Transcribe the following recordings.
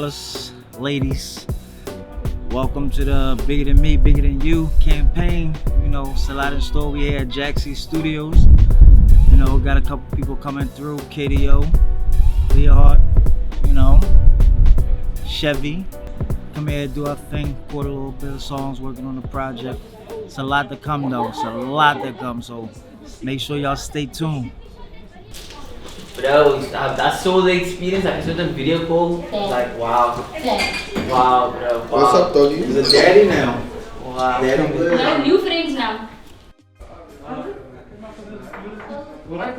fellas, ladies. Welcome to the Bigger Than Me, Bigger Than You campaign. You know, it's a lot in store. We here at Jaxie Studios. You know, got a couple people coming through. KDO, Leah Hart, you know, Chevy. Come here, do our thing, record a little bit of songs, working on the project. It's a lot to come though. It's a lot to come. So make sure y'all stay tuned. Bro, I saw the experience. I saw the video call. Like, wow. Wow, bro. Wow. What's up, doggy? He's a daddy now. Wow. Daddy. We have new friends now. Brother,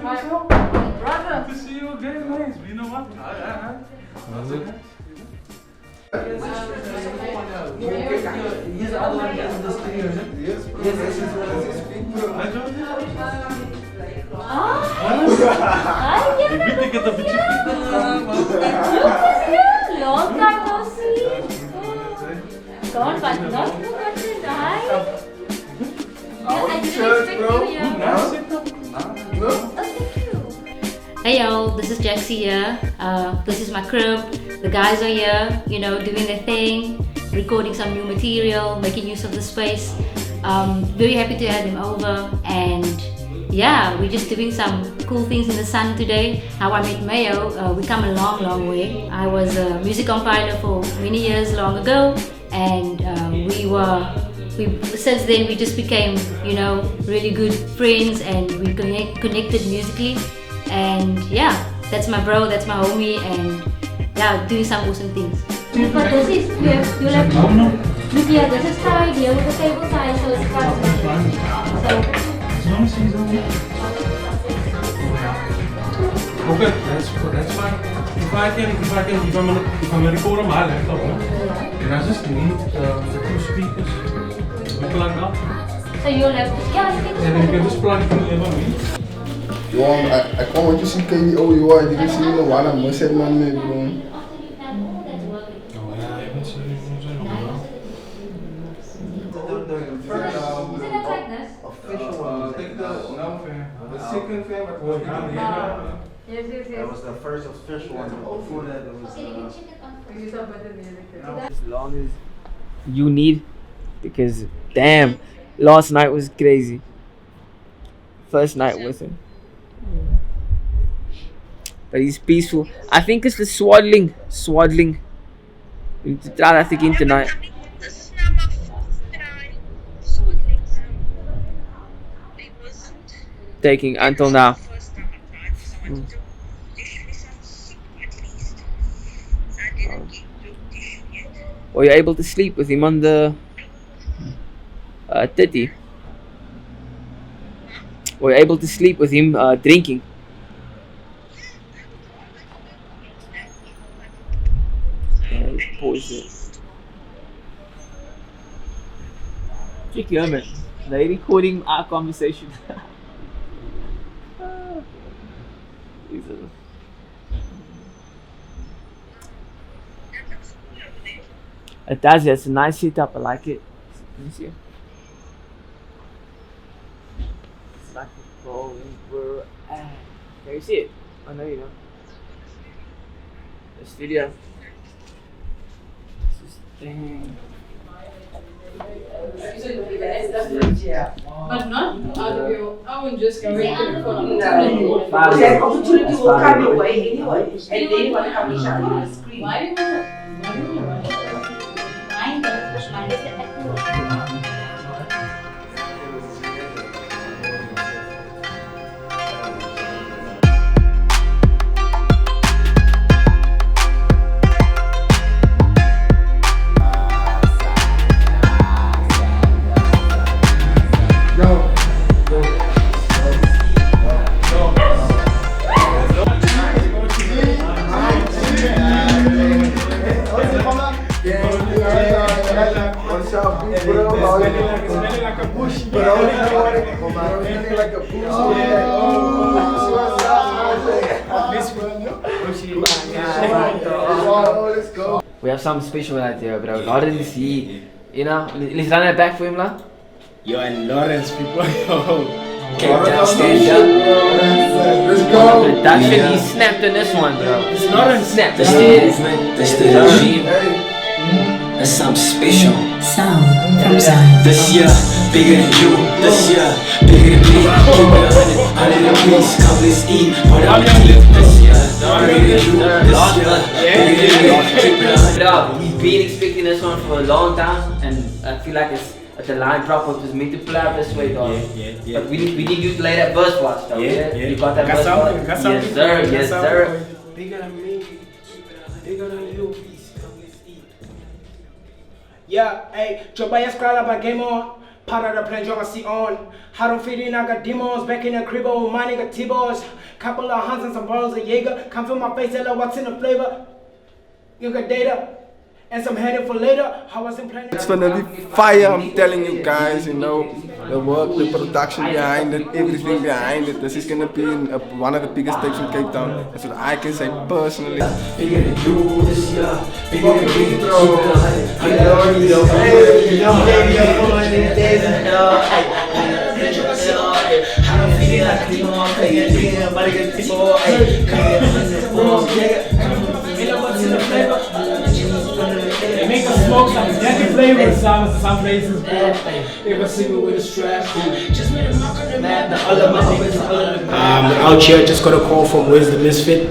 good to see you again, man. You know what? He's the other one in the studio, yes? Yes, You beat the get the bitch. Long time no see. Don't but not too much to die. I didn't expect you here. Thank you. Hey y'all, this is Jaxie here. This is my crib. The guys are here, you know, doing their thing, recording some new material, making use of the space. Very happy to have them over, and yeah, we're just doing some cool things in the sun today. How I Met Mayo, we come a long way. I was a music compiler for many years long ago, and since then we just became, you know, really good friends, and we connected musically. And yeah, that's my bro, that's my homie, and yeah, doing some awesome things. But this is, you have look here, this is tied here with the table tie, so it's fast. So okay, that's fine. If I'm gonna record on my laptop, then I just need the two speakers. We plug up. So you'll have to, yeah, I think so. And then you can just plug it in me. Yo, I can't want to see KDO, yo. I didn't see no one. I must have man, maybe, bro. The second fan, but was Yes. that was the first official one. Before that, there was. As long as you need, because damn, last night was crazy. First night wasn't. But he's peaceful. I think it's the swaddling. We need to try that again tonight. Taking until now. Were you able to sleep with him on the titty? Were you able to sleep with him drinking? Pause it. Check your man. They're recording our conversation. It does, it's a nice setup, I like it. Let me see. It's like a bowling bro. Can you see it? I know you know. The studio. This is dang. But not out of your own, just going to for That opportunity will come your way anyway, and then you want to have a shot on the screen. Why do you want to? Mine is the echo. We have something special out there, bro. Lawrence, you know, let's run it back for him, lah. Yo, and Lawrence, people, yo. Cape Town, stand up. Let's go. Production, he snapped on this one, bro. It's not on Snapped. That's the movement, that's the regime. That's something special. Sound from Zion. This year, bigger than you. This year, bigger than me. Keep it 100 apiece. Come let's eat. Put up the clip. This year, bigger than you. This year, bigger than me. Keep it 100. We've been expecting this one for a long time, and I feel like it's at the line drop was meant to play out this way, dog. Yeah. But we need you to play that verse for us, dog. Yeah. You got that Got verse something, for us? got Yes, something. sir. Got Yes, something. sir. Bigger than me, bigger than you. Yeah, hey, Joe Bias call up a game on. Part of the plan, Joe see on. How don't fit in, I got demons back in the crib, oh, my nigga T-Balls. Couple of hunts and some bottles of Jaeger. Come feel my face, hello, what's in the flavor? You got data. And some headed for later. How was in planning? It's gonna be fire, I'm telling you guys, you know, the work, the production behind it, everything behind it. This is gonna be one of the biggest takes in Cape Town. That's what I can say personally. Bigger than you. This year, bigger than me. Keep it 100. They make us smoke some deadly flavor some places, bro. They were singing with a strap. Out here, just got a call from Wiz the Misfit.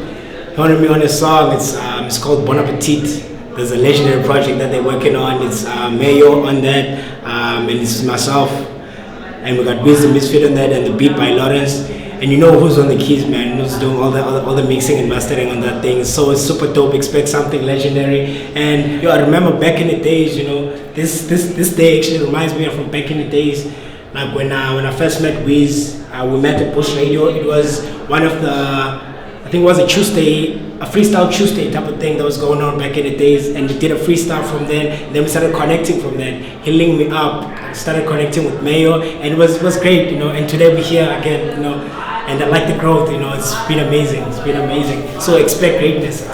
He wanted me on a song. It's called Bon Appetit. There's a legendary project that they're working on. It's Mayo on that, and it's myself. And we got Wiz the Misfit on that, and the beat by Lawrence. And you know who's on the keys, man. Who's doing all the mixing and mastering on that thing. So it's super dope. Expect something legendary. And I remember back in the days, you know, this day actually reminds me of from back in the days. Like when I first met Wiz, we met at Bush Radio. It was one of the, I think it was a freestyle Tuesday type of thing that was going on back in the days, and we did a freestyle from there, and then we started connecting from there. He linked me up, started connecting with Mayo, and it was great, you know, and today we're here again, you know, and I like the growth, you know, it's been amazing, So expect greatness,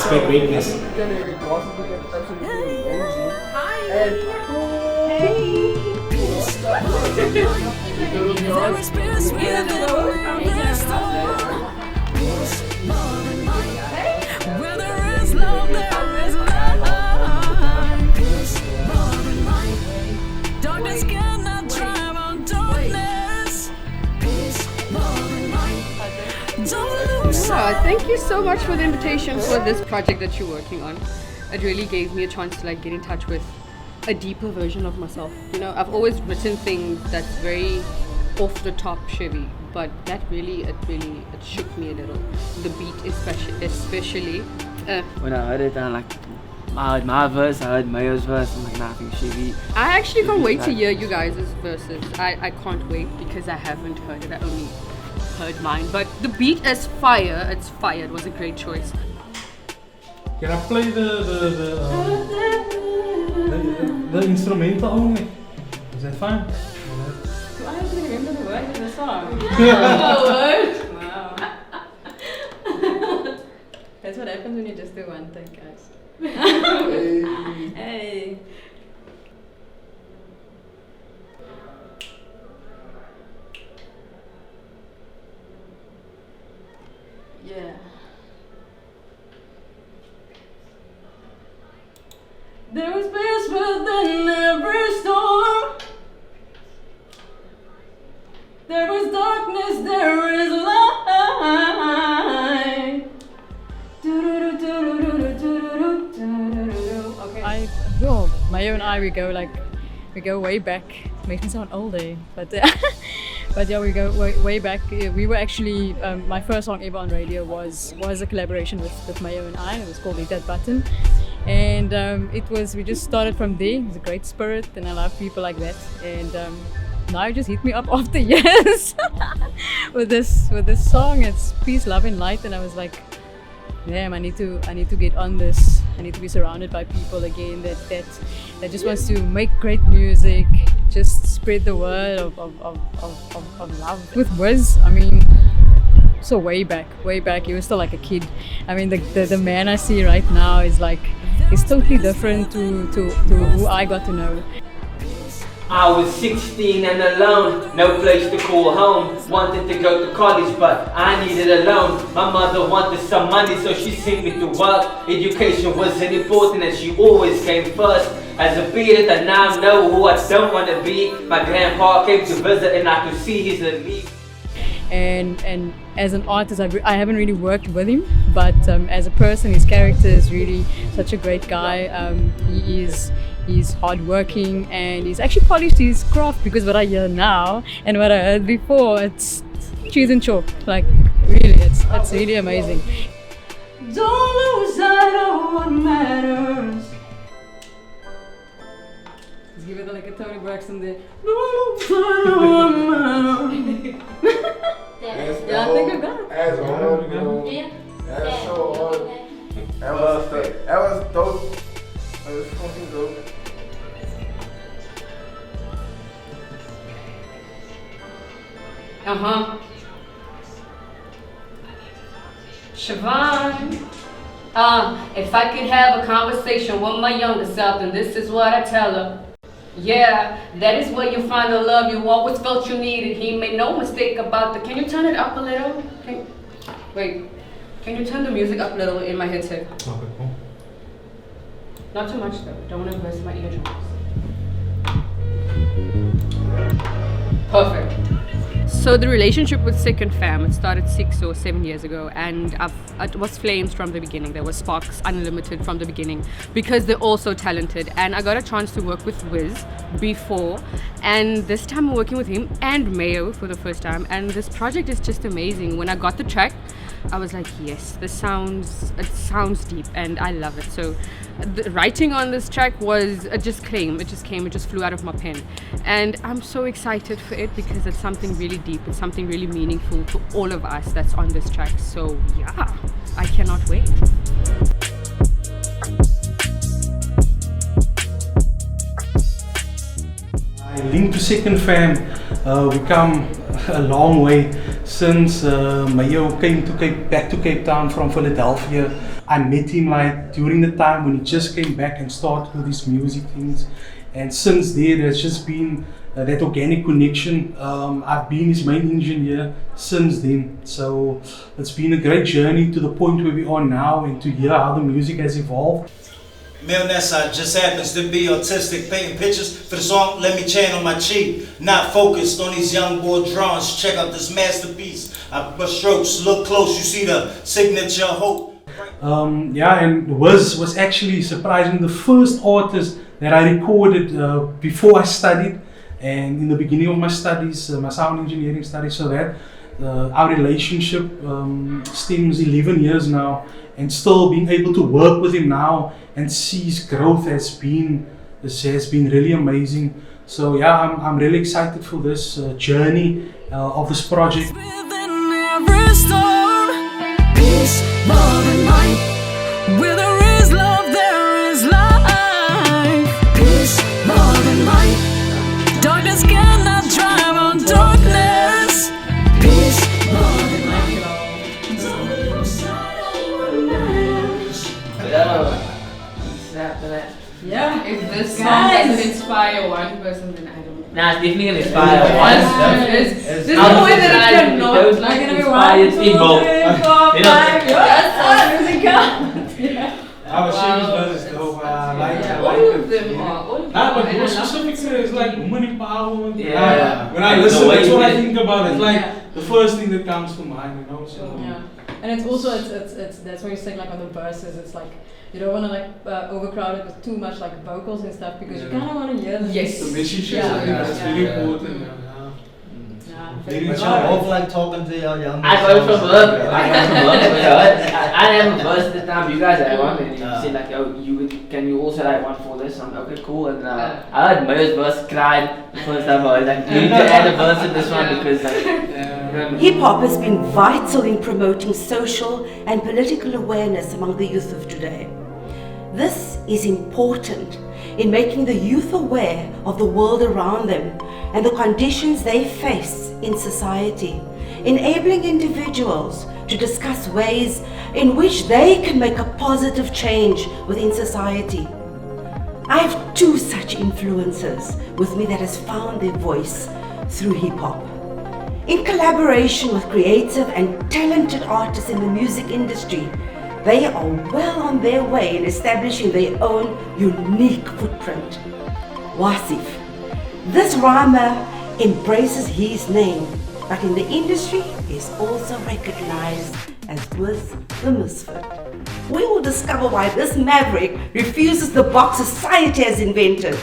Thank you so much for the invitation for this project that you're working on. It really gave me a chance to like get in touch with a deeper version of myself. You know, I've always written things that's very off the top Chevy, but that really it shook me a little. The beat especially. When I heard it, I heard my verse, I heard Mayo's verse. I'm like, nah, I think Chevy. I actually can't wait to hear you guys' verses. I can't wait because I haven't heard it. I only heard mine, but the beat is fire. It's fire. It was a great choice. Can I play the instrumental only? Is that fine? Do I have to remember the words of the song? Wow. That's what happens when you just do one thing, guys. Hey. Yeah. There is peace within every storm. There is darkness, there is light. Okay. Mayo and I, we go way back. Makes me sound old, eh? But yeah, we go way back. We were actually my first song ever on radio was a collaboration with Mayo and I. It was called Hit That Button, and we just started from there. It was a great spirit, and I love people like that. And now it just hit me up after years with this song. It's peace, love, and light, and I was like, damn, I need to get on this. I need to be surrounded by people again that just wants to make great music, just spread the word of love. With Wiz, I mean, so way back, he was still like a kid. I mean, the man I see right now is totally different to who I got to know. I was 16 and alone, no place to call home. Wanted to go to college, but I needed a loan. My mother wanted some money, so she sent me to work. Education wasn't important and she always came first. As a bearded, I now know who I don't want to be. My grandpa came to visit and I could see he's a leaf. And as an artist, I haven't really worked with him, but as a person, his character is really such a great guy. He's hardworking and he's actually polished his craft, because what I hear now and what I heard before, it's cheese and chalk. Like really, it's really amazing. Don't lose sight of what matters. Let's give it like a Tony Braxton there. Don't lose sight of what matters. Yeah, I think I got it. That's hard, bro. That's so hard. That was dope. That was fucking dope. Siobhan, if I could have a conversation with my younger self, then this is what I tell her. Yeah, that is where you find the love you always felt you needed. He made no mistake about the... Can you turn it up a little? Wait, can you turn the music up a little in my headset? Okay, cool. Not too much though, don't want to burst my eardrums. Perfect. So the relationship with Second Fam, it started 6 or 7 years ago, and it was flames from the beginning. There was sparks unlimited from the beginning because they're all so talented. And I got a chance to work with Wiz before, and this time I'm working with him and Mayo for the first time. And this project is just amazing. When I got the track, I was like, yes, it sounds deep, and I love it. So the writing on this track was, it just flew out of my pen. And I'm so excited for it because it's something really deep, it's something really meaningful to all of us that's on this track. So yeah, I cannot wait. Linked to Second Fam, we come a long way since Mayo came back to Cape Town from Philadelphia. I met him like during the time when he just came back and started with his music things, and since there's just been that organic connection. I've been his main engineer since then, so it's been a great journey to the point where we are now, and to hear how the music has evolved. Male Nessa just happens to be autistic, painting pictures for the song Let Me Channel My Chi. Not focused on these young boy drawings. Check out this masterpiece. I brush strokes, look close, you see the signature hope. Yeah, and Wiz was actually surprisingly the first artist that I recorded before I studied, and in the beginning of my studies, my sound engineering studies, so that our relationship stems 11 years now, and still being able to work with him now and see his growth has been really amazing. So yeah, I'm really excited for this journey of this project. Peace, love and light. Where there is love, there is life. Peace, love and light. Darkness cannot drive on darkness. Peace, love and light. Yeah, if this song doesn't inspire one person, then I don't know. Nah, it's definitely gonna inspire one. There's no way that it cannot. Those like inspired people. Our series does though. All of them are. But more specifically, it's like women empowerment. Yeah. When I listen, that's what I think about. It's like the first thing that comes to mind, you know. So. Yeah, and it's also it's that's why you saying like on the verses, it's like you don't want to like overcrowd it with too much like vocals and stuff, because you kind of want to hear them. Yes, the message that's really important. But you're both like talking to your young. I got it from her. I am a verse at the time. You guys had one, and you said like, "Oh, can you also write one for this?" I'm like, okay, cool. And I heard Mayo's verse, cried the first time. I was like, "You need to add a verse in this one because like." Hip hop has been vital in promoting social and political awareness among the youth of today. This is important in making the youth aware of the world around them and the conditions they face in society, enabling individuals to discuss ways in which they can make a positive change within society. I have two such influences with me that has found their voice through hip hop. In collaboration with creative and talented artists in the music industry, they are well on their way in establishing their own unique footprint. Wasif. This rhymer embraces his name, but in the industry is also recognized as Wiz the Misfit. We will discover why this maverick refuses the box society has invented.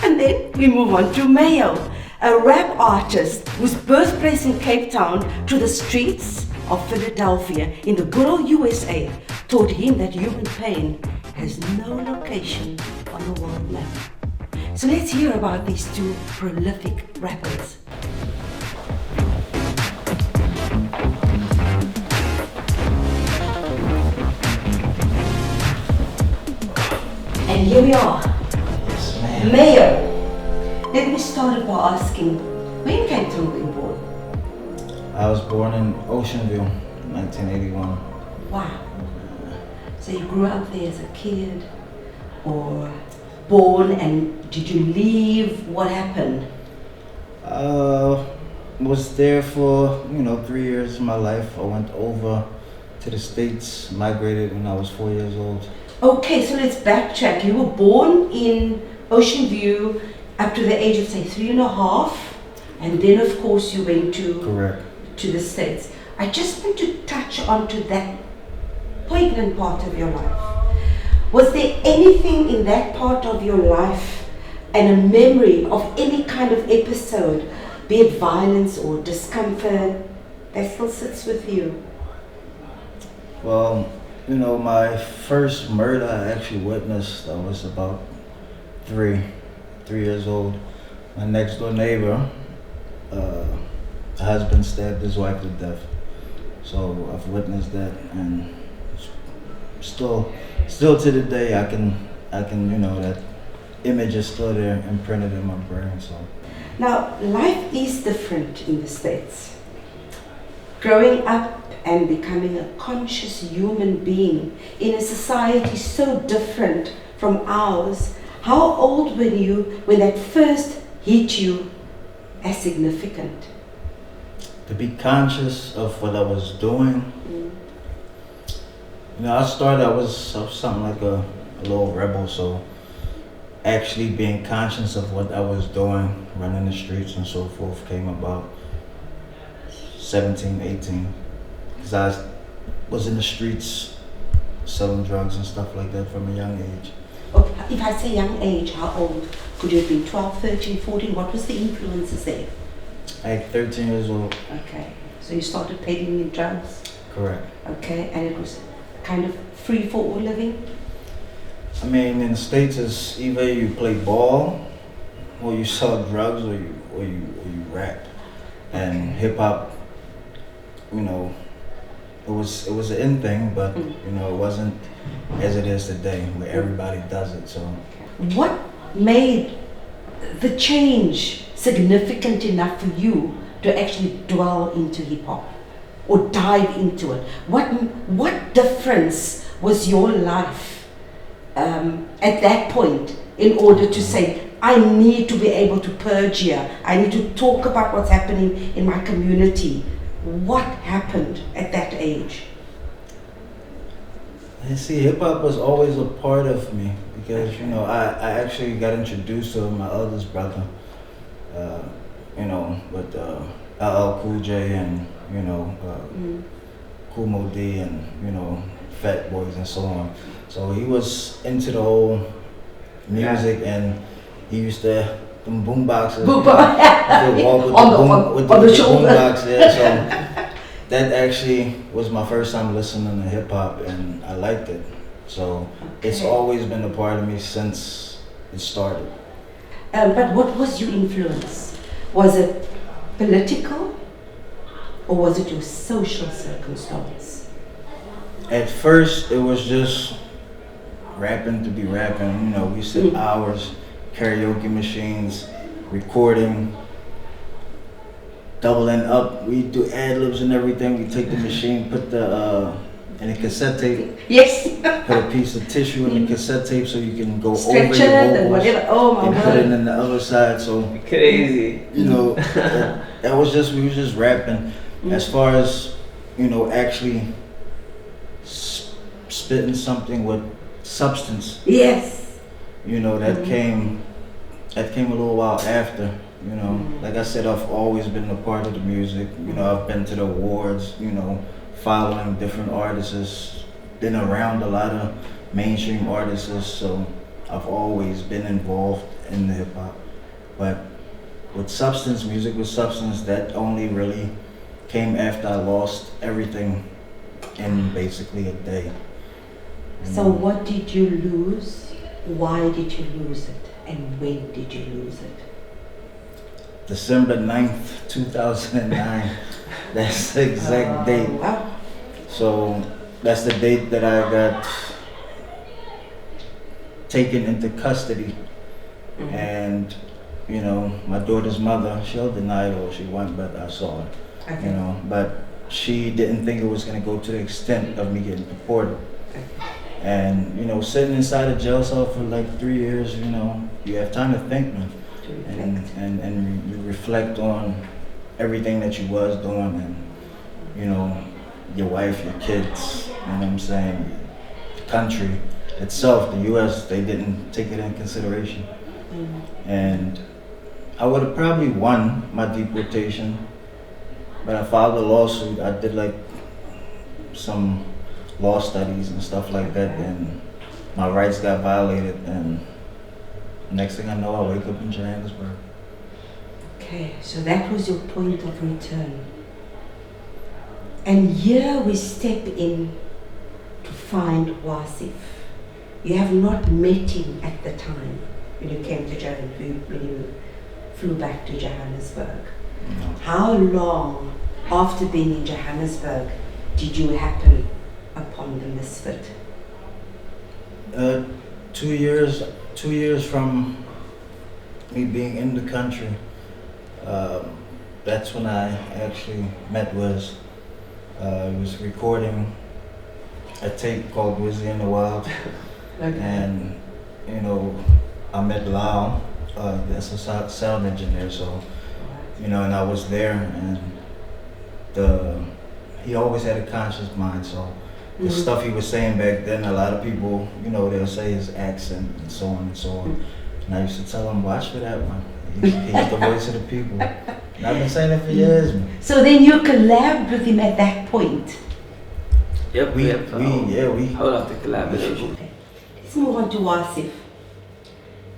And then we move on to Mayo, a rap artist whose birthplace in Cape Town to the streets of Philadelphia in the good old USA taught him that human pain has no location on the world map. So let's hear about these two prolific rappers. And here we are. Yes, ma'am. Mayo. Let me start by asking, when came to were you born? I was born in Oceanville, 1981. Wow. So you grew up there as a kid, or born, and did you leave? What happened? Was there for 3 years of my life. I went over to the States, migrated when I was 4 years old. Okay, so let's backtrack. You were born in Ocean View up to the age of say 3.5, and then of course you went to the States. I just want to touch onto that poignant part of your life. Was there anything in that part of your life and a memory of any kind of episode, be it violence or discomfort, that still sits with you? Well, my first murder I actually witnessed, I was about 3 years old. My next door neighbor, a husband stabbed his wife to death. So I've witnessed that, and still to the day I can that image is still there, imprinted in my brain. So now life is different in the States. Growing up and becoming a conscious human being in a society so different from ours, how old were you when that first hit you as significant? To be conscious of what I was doing. I was something like a little rebel, so actually being conscious of what I was doing, running the streets and so forth, came about 17, 18. Because I was in the streets selling drugs and stuff like that from a young age. Okay. If I say young age, how old? Could you have been 12, 13, 14? What was the influences there? Like 13 years old. Okay. So you started peddling in drugs? Correct. Okay, and it was kind of free for all living? I mean, in the States, it's either you play ball, or you sell drugs, or you rap. And hip hop, it was an in thing, but it wasn't as it is today, where everybody does it. So, what made the change significant enough for you to actually dwell into hip hop or dive into it? What difference was your life at that point in order to say, I need to be able to purge here, I need to talk about what's happening in my community? What happened at that age? And see, hip hop was always a part of me because I actually got introduced to my eldest brother, with LL Cool J and Kool Moe Dee and Fat Boys and so on. So he was into the whole music, and he used to them boom boxes. Walk with the boom box, yeah. So that actually was my first time listening to hip hop, and I liked it. So it's always been a part of me since it started. But what was your influence? Was it political, or was it your social circumstance? At first, it was just rapping to be rapping. We sit hours, karaoke machines, recording, doubling up. We do ad libs and everything. We take the machine, put the in a cassette tape. Yes. Put a piece of tissue in the cassette tape so you can go Stretch over your it and vocals. whatever. Oh my and God. put it in the other side. So crazy. You know, that was just, we was just rapping. As far as, you know, actually spitting something with substance. Yes. You know, that came a little while after. You know, like I said, I've always been a part of the music. You know, I've been to the awards, you know, following different artists, been around a lot of mainstream artists, so I've always been involved in the hip hop. But with substance, music with substance, that only really came after I lost everything in basically a day. So what did you lose? Why did you lose it? And when did you lose it? December 9th, 2009. That's the exact date. Wow. So that's the date that I got taken into custody. And, you know, my daughter's mother, she'll deny it or she went, but I saw her. Okay. You know, but she didn't think it was gonna go to the extent of me getting deported. And, you know, sitting inside a jail cell for like 3 years, you know, you have time to think, man. And you reflect on everything that you was doing and, you know, your wife, your kids, you know what I'm saying? The country itself, the US, they didn't take it in consideration. And I would have probably won my deportation, but I filed a lawsuit. I did like some law studies and stuff like that, and my rights got violated, and next thing I know, I wake up in Johannesburg. Okay, so that was your point of return. And here we step in to find Wasif. You have not met him at the time when you came to Johannesburg, when you flew back to Johannesburg. No. How long after being in Johannesburg did you happen upon the Misfit? 2 years. 2 years from me being in the country, that's when I actually met Wiz. He was recording a tape called Wiz and Mayo. And, you know, I met Lyle, that's a sound engineer, so, you know, and I was there, and he always had a conscious mind, so the stuff he was saying back then, a lot of people, you know, they'll say his accent and so on and so on. And I used to tell them, watch for that one. He's the voice of the people. And I've been saying it for years, man. So then you collabed with him at that point? Yep, we hold up the collaboration. Let's move on to Wasif.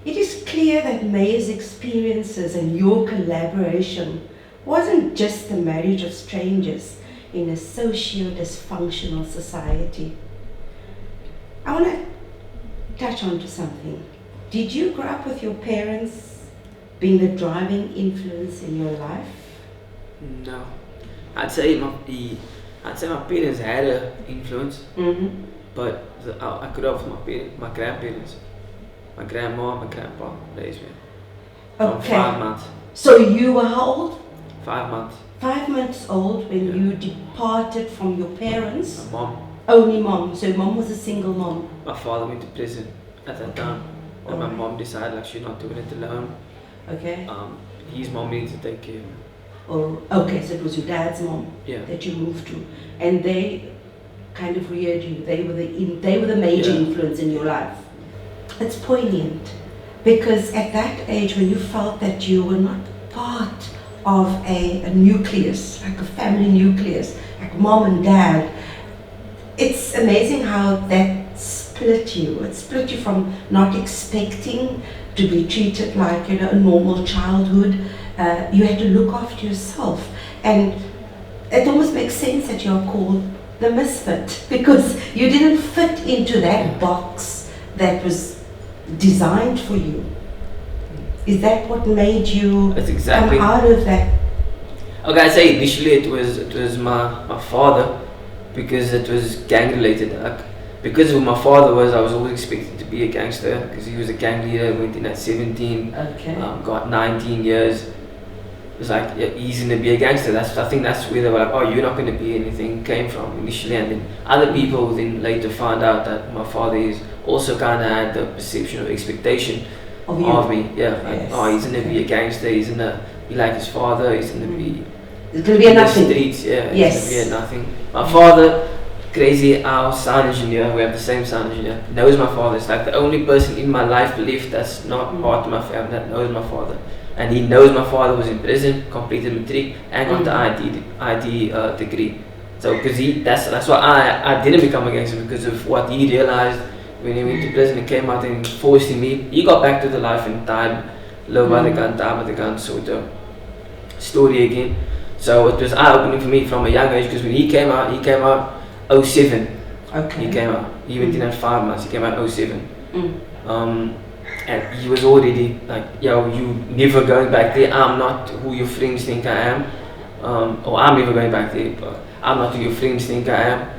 It is clear that Mayo's experiences and your collaboration wasn't just the marriage of strangers in a socio-dysfunctional society. I want to touch on to something. Did you grow up with your parents being the driving influence in your life? No. I'd say my parents had an influence, but I grew up with my grandparents. My grandma, my grandpa raised me. From 5 months. So you were how old? 5 months. 5 months old when you departed from your parents? My mom. Only mom. So mom was a single mom. My father went to prison at that time, and my mom decided like she's not doing it alone. Okay. His mom needed to take care of him. Oh, okay, so it was your dad's mom that you moved to, and they kind of reared you. They were the major influence in your life. It's poignant because at that age, when you felt that you were not part of a nucleus, like a family nucleus, like mom and dad, it's amazing how that split you. It split you from not expecting to be treated like, you know, a normal childhood. You had to look after yourself, and it almost makes sense that you're called the misfit because you didn't fit into that box that was designed for you. Is that what made you come out of that? Okay, I'd say initially it was my father, because it was gang related. Because of who my father was, I was always expected to be a gangster because he was a gang leader. Went in at 17, got 19 years. it's like, yeah, he's gonna be a gangster. I think that's where they were like, oh, you're not gonna be anything, came from initially. And then other people then later found out that my father is also kind of had the perception of expectation of me. Yeah, like, oh, he's gonna be a gangster, he's gonna be like his father, he's gonna be It's gonna be a nothing. the streets, yeah, Yes. he's gonna be a nothing. My father, crazy, our sound engineer, we have the same sound engineer, knows my father. It's like the only person in my life left that's not part of my family that knows my father. And he knows my father was in prison, completed matric, and got the ID degree. So, because that's why I didn't become a gangster, because of what he realized when he went to prison and came out and forced me. He got back to the life and died, live by the gun, die by the gun sort of story again. So it was eye-opening for me from a young age, because when he came out 07. Okay. He came out. He went in at 5 months. He came out 07. And he was already like, yo, you never going back there. I'm not who your friends think I am. Or I'm never going back there, but I'm not who your friends think I am.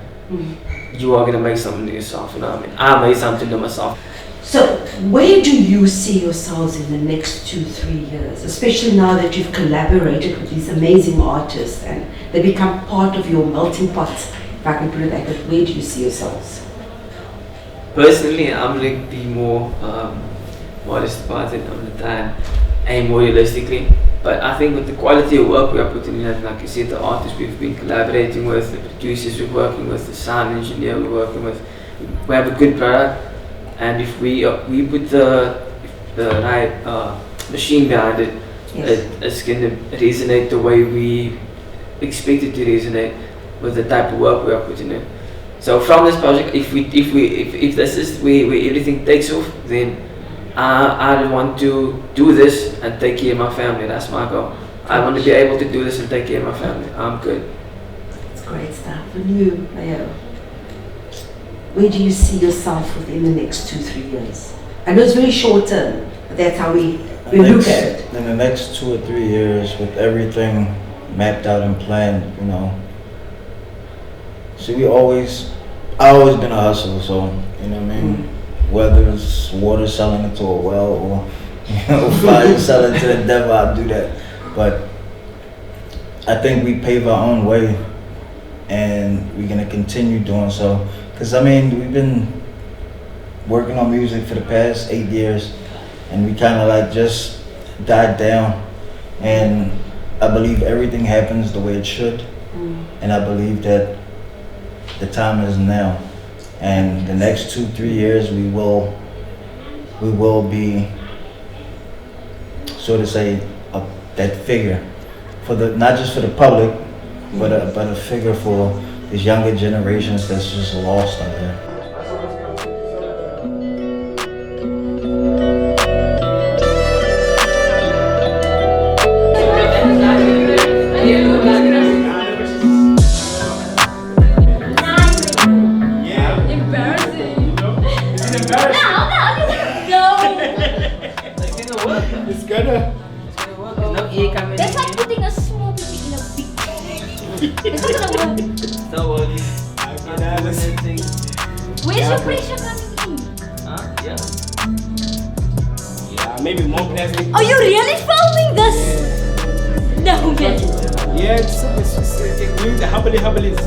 You are gonna make something to yourself, you know what I mean? I made something to myself. So, where do you see yourselves in the next 2-3 years, especially now that you've collaborated with these amazing artists and they become part of your melting pot, if I can put it like that? Where do you see yourselves? Personally, I'm going to be more modest about it. I'm going to try and aim more realistically. But I think with the quality of work we are putting in, like you said, the artists we've been collaborating with, the producers we're working with, the sound engineer we're working with, we have a good product. And if we put the right machine behind it, it's going to resonate the way we expect it to resonate with the type of work we are putting in. So from this project, if this is where everything takes off, then I want to do this and take care of my family. That's my goal. I want to be able to do this and take care of my family. I'm good. It's great stuff. And you, Mayo, where do you see yourself within the next 2-3 years? I know it's very short term, but that's how we look at it. In the next 2 or 3 years, with everything mapped out and planned, you know. See, I always been a hustler, so, you know what I mean? Whether it's water selling into a well or, you know, fire selling to the devil, I'll do that. But I think we pave our own way, and we're gonna continue doing so. Cause I mean, we've been working on music for the past 8 years, and we kind of like just died down. And I believe everything happens the way it should, and I believe that the time is now. And the next 2-3 years, we will be, so to say, that figure for the, not just for the public, but a figure for these younger generations that's just lost out there. That's like putting a small baby in a big It's not gonna work. It's not working. Where's your pressure coming in? Yeah, maybe more plastic. Are you really filming this? No, man. Yeah, it's doing the hubblies.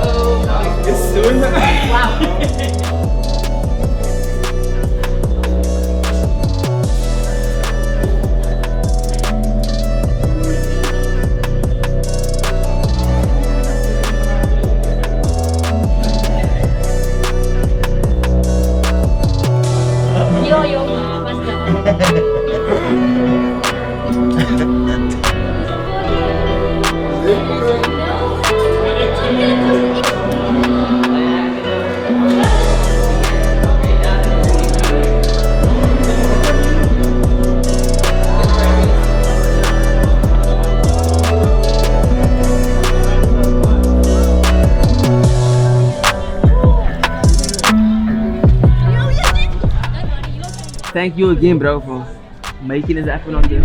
Oh, it's doing that. Wow. Thank you again, bro, for making this happen on the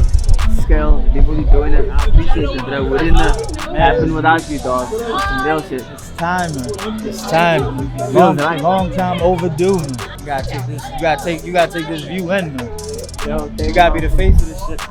scale. People doing it. I appreciate it, bro. Wouldn't happen without you, dog. It's some real shit. It's time, man. It's time. Long time overdue, man. You gotta take this view in, man. You gotta be the face of this shit.